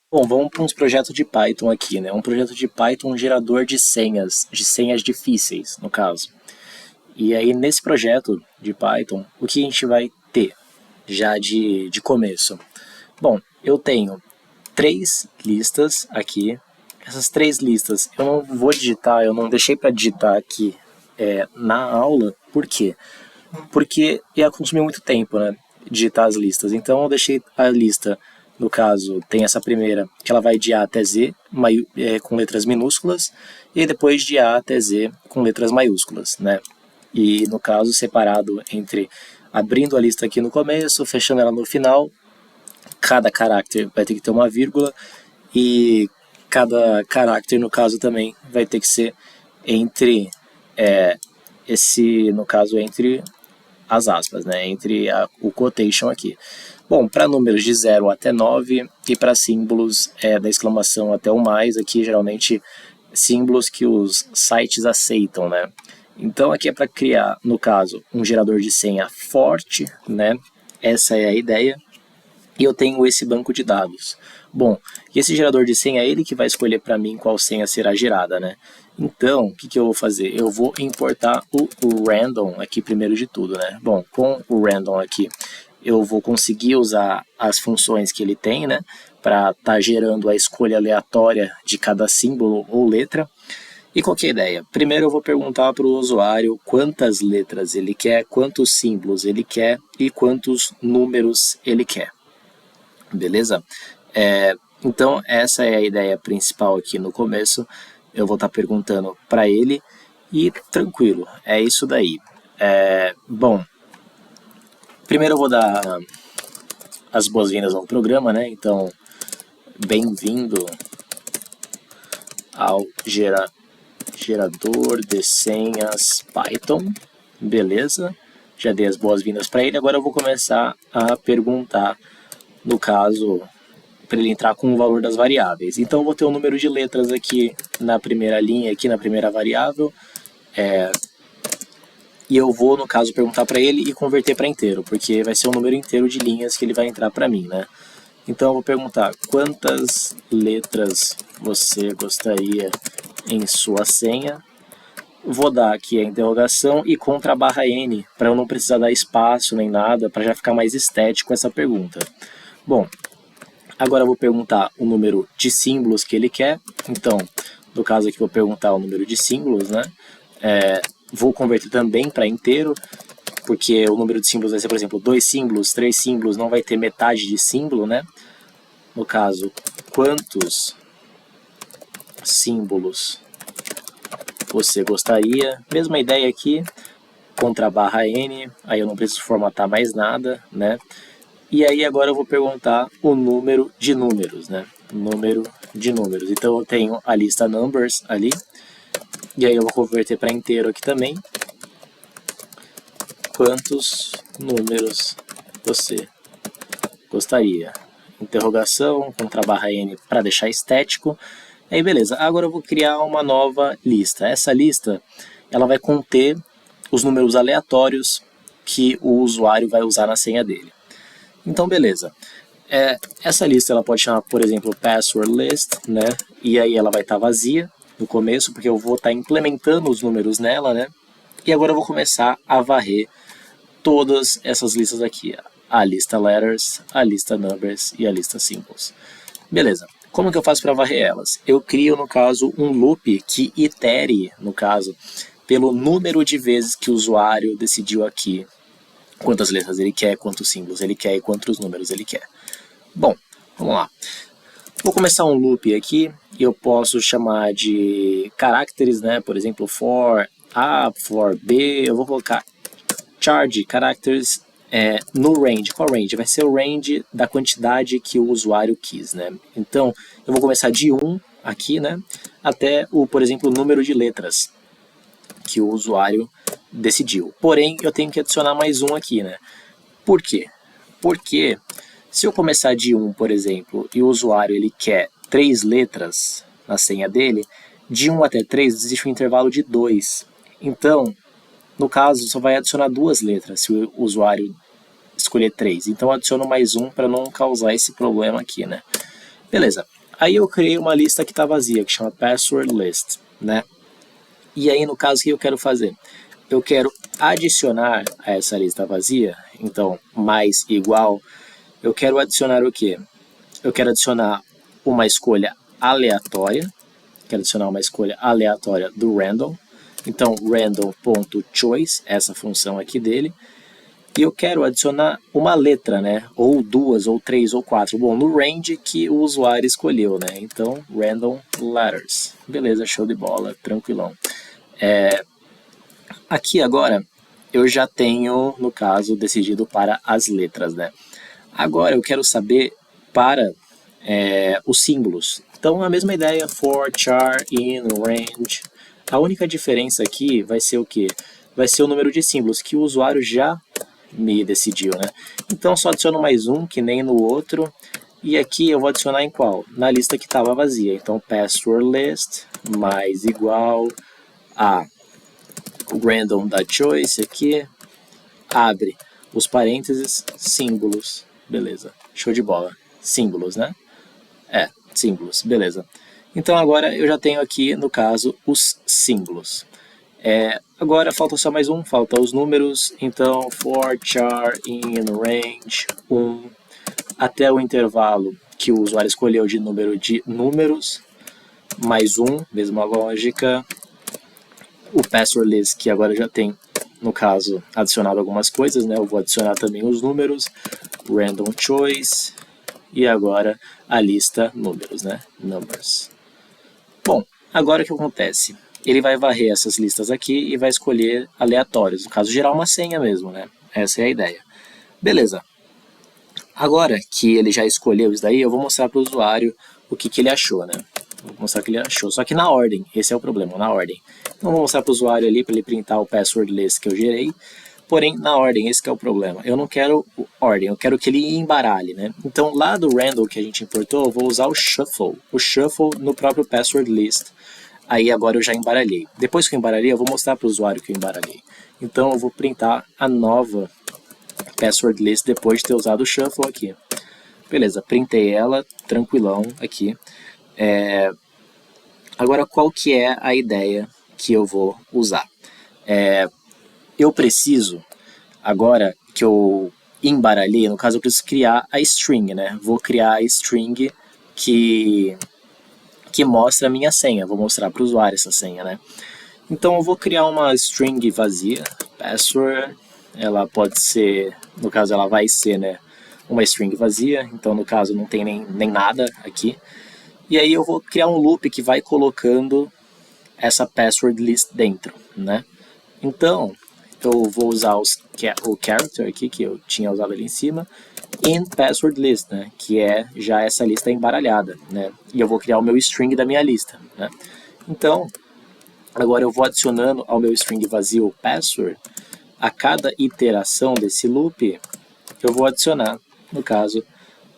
Bom, vamos para uns projetos de Python aqui, né? Um projeto de Python gerador de senhas difíceis, no caso. E aí, nesse projeto de Python, o que a gente vai ter já de começo? Bom, eu tenho três listas aqui. Essas três listas eu não vou digitar, eu não deixei para digitar aqui na aula. Por quê? Porque ia consumir muito tempo, né? Digitar as listas. Então eu deixei a lista, no caso, tem essa primeira, que ela vai de A até Z, com letras minúsculas, e depois de A até Z com letras maiúsculas, né? E no caso, separado entre abrindo a lista aqui no começo, fechando ela no final, cada caráter vai ter que ter uma vírgula, e cada caráter, no caso, também vai ter que ser entre no caso, entre as aspas, né, entre o quotation aqui. Bom, para números de 0 até 9 e para símbolos da exclamação até o mais, aqui geralmente símbolos que os sites aceitam, né? Então aqui é para criar, no caso, um gerador de senha forte, né? Essa é a ideia. E eu tenho esse banco de dados. Bom, e esse gerador de senha é ele que vai escolher para mim qual senha será gerada, né? Então, o que eu vou fazer? Eu vou importar o random aqui primeiro de tudo, né? Bom, com o random aqui, eu vou conseguir usar as funções que ele tem, né? Para estar gerando a escolha aleatória de cada símbolo ou letra. E qual que é a ideia? Primeiro eu vou perguntar para o usuário quantas letras ele quer, quantos símbolos ele quer e quantos números ele quer. Beleza? Então, essa é a ideia principal aqui no começo. Eu vou estar perguntando para ele e tranquilo, é isso daí. Bom, primeiro eu vou dar as boas-vindas ao programa, né? Então, bem-vindo ao gerador de senhas Python. Beleza? Já dei as boas-vindas para ele. Agora eu vou começar a perguntar, no caso, para ele entrar com o valor das variáveis. Então eu vou ter um número de letras aqui na primeira linha, aqui na primeira variável, e eu vou, no caso, perguntar para ele e converter para inteiro, porque vai ser um número inteiro de linhas que ele vai entrar para mim, né? Então eu vou perguntar quantas letras você gostaria em sua senha. Vou dar aqui a interrogação e contra a barra N, para eu não precisar dar espaço nem nada, para já ficar mais estético essa pergunta. Bom, agora eu vou perguntar o número de símbolos que ele quer. Então, no caso aqui, vou perguntar o número de símbolos, né? Vou converter também para inteiro, porque o número de símbolos vai ser, por exemplo, 2 símbolos, 3 símbolos, não vai ter metade de símbolo, né? No caso, quantos símbolos você gostaria? Mesma ideia aqui, contra a barra N, aí eu não preciso formatar mais nada, né? E aí agora eu vou perguntar o número de números, né? Número de números. Então eu tenho a lista numbers ali. E aí eu vou converter para inteiro aqui também. Quantos números você gostaria? Interrogação, contra barra N para deixar estético. Aí beleza, agora eu vou criar uma nova lista. Essa lista ela vai conter os números aleatórios que o usuário vai usar na senha dele. Então beleza, essa lista ela pode chamar, por exemplo, password list, né? E aí ela vai estar vazia no começo, porque eu vou estar implementando os números nela, né? E agora eu vou começar a varrer todas essas listas aqui. A lista letters, a lista numbers e a lista symbols. Beleza. Como que eu faço para varrer elas? Eu crio, no caso, um loop que itere, no caso, pelo número de vezes que o usuário decidiu aqui quantas letras ele quer, quantos símbolos ele quer e quantos números ele quer. Bom, vamos lá. Vou começar um loop aqui e eu posso chamar de caracteres, né? Por exemplo, for A, for B, eu vou colocar charge characters no range. Qual range? Vai ser o range da quantidade que o usuário quis, né? Então, eu vou começar de 1 aqui, né? Até por exemplo, o número de letras que o usuário decidiu. Porém, eu tenho que adicionar mais um aqui, né? Por quê? Porque se eu começar de 1, por exemplo, e o usuário ele quer 3 letras na senha dele, de 1 até 3 existe um intervalo de 2. Então, no caso, só vai adicionar 2 letras se o usuário escolher 3. Então, eu adiciono mais um para não causar esse problema aqui, né? Beleza. Aí eu criei uma lista que está vazia, que chama Password List, né? E aí, no caso, o que eu quero fazer? Eu quero adicionar a essa lista vazia, então, mais igual, eu quero adicionar o quê? Eu quero adicionar uma escolha aleatória, quero adicionar uma escolha aleatória do random, então random.choice, essa função aqui dele, e eu quero adicionar uma letra, né? Ou duas, ou três, ou quatro. Bom, no range que o usuário escolheu, né? Então, random letters. Beleza, show de bola, tranquilão. Aqui agora, eu já tenho, no caso, decidido para as letras, né? Agora eu quero saber para os símbolos. Então, a mesma ideia, for, char, in, range. A única diferença aqui vai ser o quê? Vai ser o número de símbolos que o usuário já me decidiu, né? Então, só adiciono mais um, que nem no outro. E aqui eu vou adicionar em qual? Na lista que estava vazia. Então, password list mais igual a random da choice aqui. Abre os parênteses, símbolos. Beleza, show de bola. Símbolos, né? Símbolos, beleza. Então agora eu já tenho aqui, no caso, os símbolos. Agora falta só mais um, falta os números. Então, for, char, in, range, 1, até o intervalo que o usuário escolheu de número de números, mais um, mesma lógica. O password list, que agora já tem, no caso, adicionado algumas coisas, né? Eu vou adicionar também os números, random choice, e agora a lista números, né? Numbers. Bom, agora o que acontece? Ele vai varrer essas listas aqui e vai escolher aleatórios, no caso gerar uma senha mesmo, né? Essa é a ideia. Beleza. Agora que ele já escolheu isso daí, eu vou mostrar para o usuário o que ele achou, né? Vou mostrar o que ele achou, só que na ordem, esse é o problema, na ordem. Então vou mostrar para o usuário ali para ele printar o password list que eu gerei, porém na ordem, esse que é o problema. Eu não quero ordem, eu quero que ele embaralhe, né? Então lá do random que a gente importou, eu vou usar o shuffle no próprio password list. Aí agora eu já embaralhei. Depois que eu embaralhei, eu vou mostrar para o usuário que eu embaralhei. Então eu vou printar a nova password list depois de ter usado o shuffle aqui. Beleza, printei ela, tranquilão aqui. Agora, qual que é a ideia que eu vou usar? Eu preciso, agora que eu embaralhei, no caso eu preciso criar a string, né? Vou criar a string que mostra a minha senha, vou mostrar para o usuário essa senha, né? Então eu vou criar uma string vazia, password, ela pode ser, no caso ela vai ser, né, uma string vazia, então no caso não tem nem nada aqui. E aí eu vou criar um loop que vai colocando essa password list dentro, né? Então eu vou usar o character aqui que eu tinha usado ali em cima, in password list, né, que é já essa lista embaralhada, né? E eu vou criar o meu string da minha lista, né? Então agora eu vou adicionando ao meu string vazio password, a cada iteração desse loop, eu vou adicionar, no caso,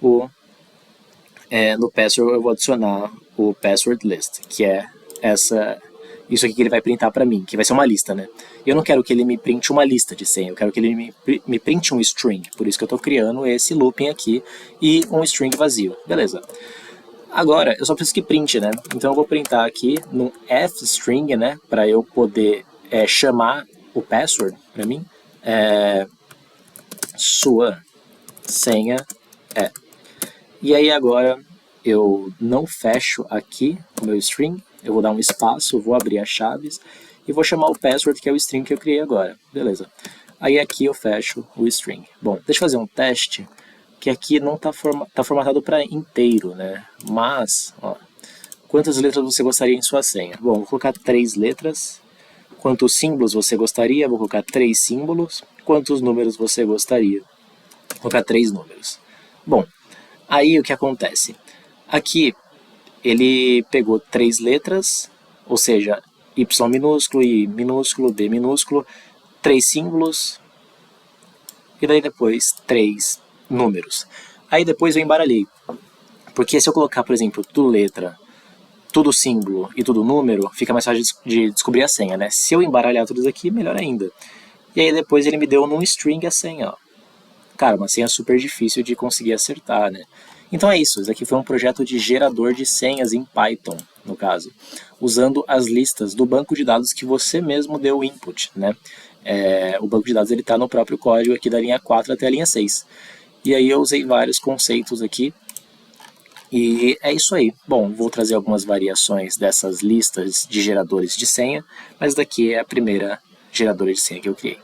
no password eu vou adicionar o password list, que é isso aqui que ele vai printar para mim, que vai ser uma lista, né? Eu não quero que ele me printe uma lista de senha, eu quero que ele me printe um string, por isso que eu estou criando esse looping aqui e um string vazio, beleza. Agora, eu só preciso que printe, né? Então eu vou printar aqui no fstring, né? Para eu poder chamar o password para mim. Sua senha é. E aí agora eu não fecho aqui o meu string. Eu vou dar um espaço, vou abrir as chaves e vou chamar o password, que é o string que eu criei agora. Beleza. Aí aqui eu fecho o string. Bom, deixa eu fazer um teste, que aqui não está formatado para inteiro, né? Mas, ó, quantas letras você gostaria em sua senha? Bom, vou colocar 3 letras. Quantos símbolos você gostaria? Vou colocar 3 símbolos. Quantos números você gostaria? Vou colocar 3 números. Bom, aí o que acontece? Aqui ele pegou 3 letras, ou seja, Y minúsculo, I minúsculo, B minúsculo, 3 símbolos, e daí depois 3 números. Aí depois eu embaralhei. Porque se eu colocar, por exemplo, tudo letra, tudo símbolo e tudo número, fica mais fácil de descobrir a senha, né? Se eu embaralhar tudo isso aqui, melhor ainda. E aí depois ele me deu num string a senha, ó. Cara, uma senha super difícil de conseguir acertar, né? Então é isso aqui foi um projeto de gerador de senhas em Python, no caso, usando as listas do banco de dados que você mesmo deu o input, né? O banco de dados está no próprio código aqui da linha 4 até a linha 6. E aí eu usei vários conceitos aqui, e é isso aí. Bom, vou trazer algumas variações dessas listas de geradores de senha, mas daqui é a primeira geradora de senha que eu criei.